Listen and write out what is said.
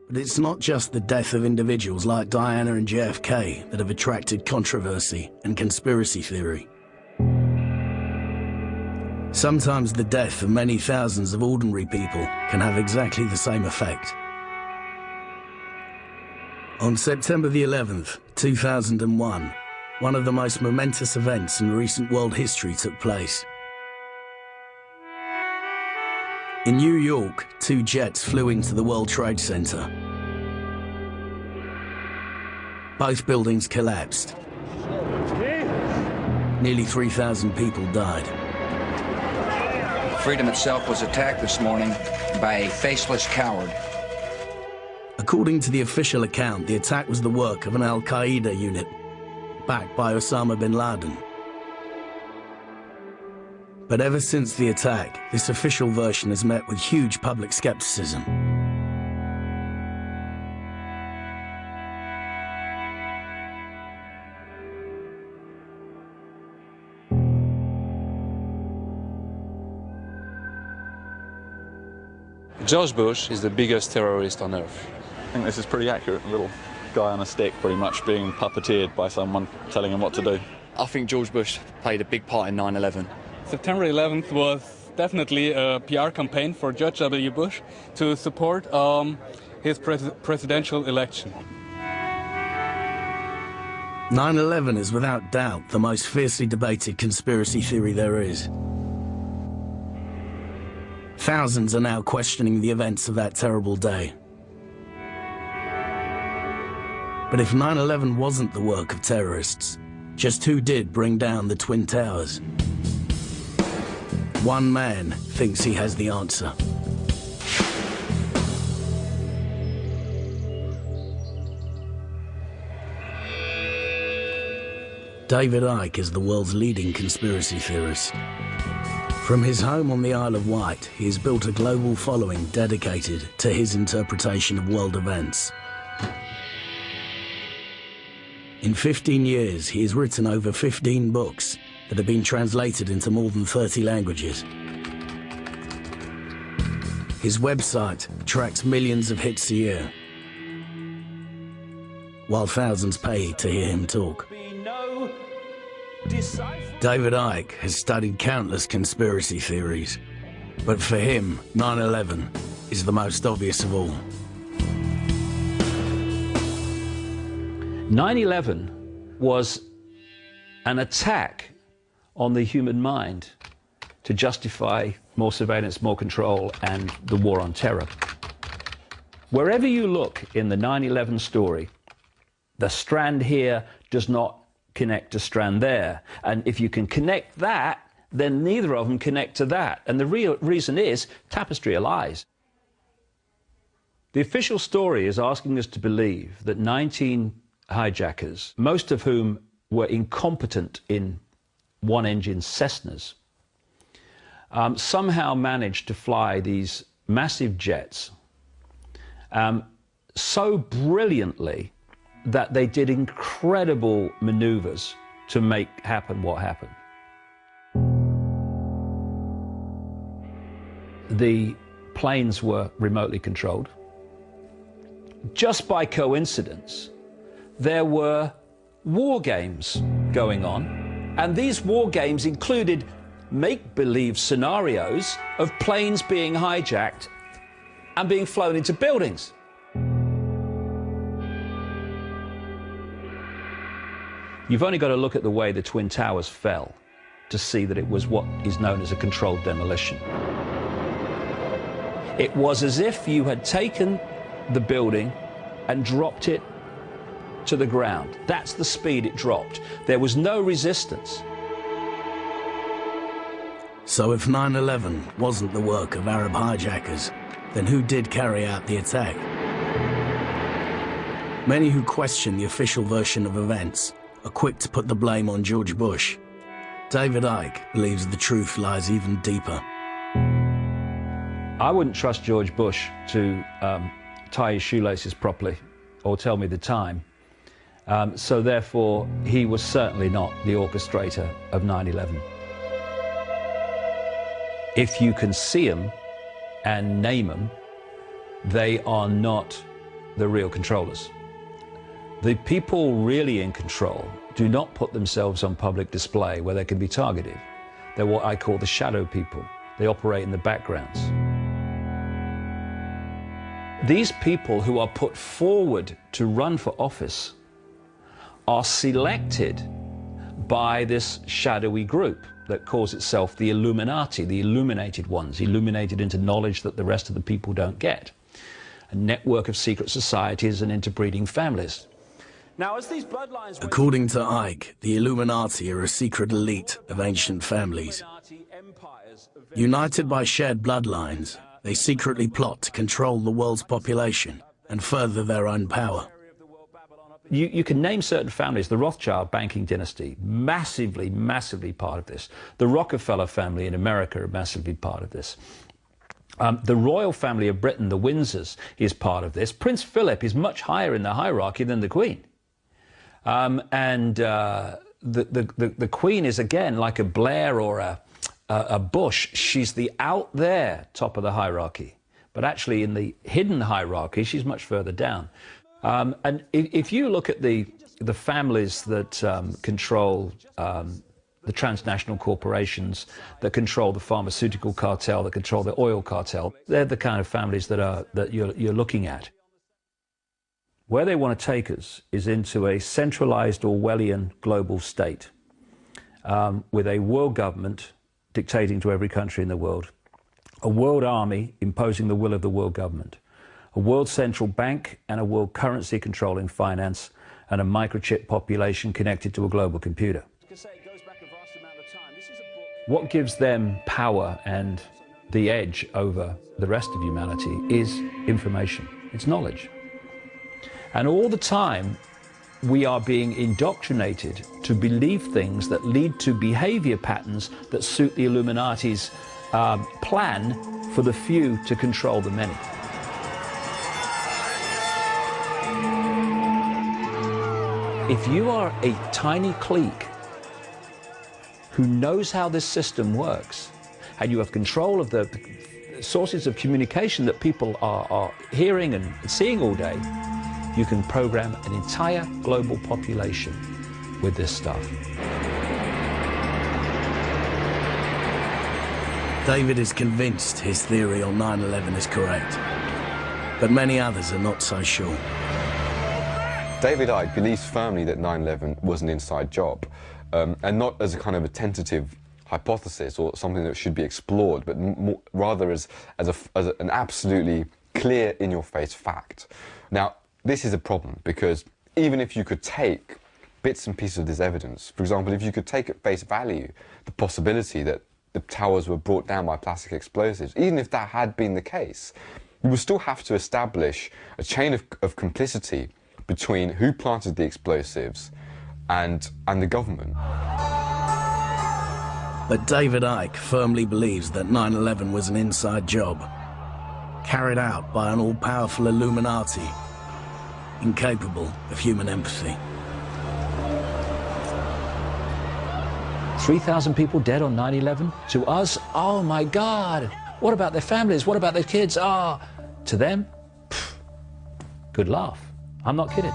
But it's not just the death of individuals like Diana and JFK that have attracted controversy and conspiracy theory. Sometimes the death of many thousands of ordinary people can have exactly the same effect. On September the 11th, 2001, one of the most momentous events in recent world history took place. In New York, 2 jets flew into the World Trade Center. Both buildings collapsed. Nearly 3,000 people died. Freedom itself was attacked this morning by a faceless coward. According to the official account, the attack was the work of an Al-Qaeda unit, backed by Osama bin Laden. But ever since the attack, this official version has met with huge public skepticism. George Bush is the biggest terrorist on earth. I think this is pretty accurate. A little guy on a stick pretty much being puppeteered by someone telling him what to do. I think George Bush played a big part in 9/11. September 11th was definitely a PR campaign for George W. Bush to support his presidential election. 9/11 is without doubt the most fiercely debated conspiracy theory there is. Thousands are now questioning the events of that terrible day. But if 9/11 wasn't the work of terrorists, just who did bring down the Twin Towers? One man thinks he has the answer. David Icke is the world's leading conspiracy theorist. From his home on the Isle of Wight, he has built a global following dedicated to his interpretation of world events. In 15 years, he has written over 15 books that have been translated into more than 30 languages. His website attracts millions of hits a year, while thousands pay to hear him talk. David Icke has studied countless conspiracy theories, but for him, 9/11 is the most obvious of all. 9/11 was an attack on the human mind to justify more surveillance, more control, and the war on terror. Wherever you look in the 9/11 story, the strand here does not connect to strand there. And if you can connect that, then neither of them connect to that. And the real reason is tapestry of lies. The official story is asking us to believe that 19 hijackers, most of whom were incompetent in one-engine Cessnas, somehow managed to fly these massive jets so brilliantly that they did incredible maneuvers to make happen what happened. The planes were remotely controlled. Just by coincidence, there were war games going on, and these war games included make-believe scenarios of planes being hijacked and being flown into buildings. You've only got to look at the way the Twin Towers fell to see that it was what is known as a controlled demolition. It was as if you had taken the building and dropped it to the ground. That's the speed it dropped. There was no resistance. So if 9/11 wasn't the work of Arab hijackers, then who did carry out the attack? Many who question the official version of events are quick to put the blame on George Bush. David Icke believes the truth lies even deeper. I wouldn't trust George Bush to tie his shoelaces properly or tell me the time. So therefore, he was certainly not the orchestrator of 9/11. If you can see them and name them, they are not the real controllers. The people really in control do not put themselves on public display where they can be targeted. They're what I call the shadow people. They operate in the backgrounds. These people who are put forward to run for office are selected by this shadowy group that calls itself the Illuminati, the illuminated ones, illuminated into knowledge that the rest of the people don't get. A network of secret societies and interbreeding families. Now, as these bloodlines... According to Ike, the Illuminati are a secret elite of ancient families. United by shared bloodlines, they secretly plot to control the world's population and further their own power. You can name certain families. The Rothschild banking dynasty, massively part of this. The Rockefeller family in America are massively part of this. The royal family of Britain, the Windsors, is part of this. Prince Philip is much higher in the hierarchy than the Queen. The Queen is, again, like a Blair or a Bush. She's the out there top of the hierarchy. But actually in the hidden hierarchy, she's much further down. And if you look at the families that control the transnational corporations, that control the pharmaceutical cartel, that control the oil cartel, they're the kind of families that you're looking at. Where they want to take us is into a centralized Orwellian global state with a world government dictating to every country in the world, a world army imposing the will of the world government, a world central bank and a world currency controlling finance, and a microchip population connected to a global computer. What gives them power and the edge over the rest of humanity is information, it's knowledge. And all the time we are being indoctrinated to believe things that lead to behavior patterns that suit the Illuminati's plan for the few to control the many. If you are a tiny clique who knows how this system works, and you have control of the sources of communication that people are hearing and seeing all day, you can program an entire global population with this stuff. David is convinced his theory on 9/11 is correct, but many others are not so sure. David Icke believes firmly that 9/11 was an inside job, and not as a kind of a tentative hypothesis or something that should be explored, but rather as an absolutely clear, in-your-face fact. Now, this is a problem because even if you could take bits and pieces of this evidence, for example, if you could take at face value the possibility that the towers were brought down by plastic explosives, even if that had been the case, you would still have to establish a chain of complicity between who planted the explosives and the government. But David Icke firmly believes that 9/11 was an inside job, carried out by an all-powerful Illuminati, incapable of human empathy. 3,000 people dead on 9/11? To us, oh my God, what about their families? What about their kids? To them, good laugh. I'm not kidding.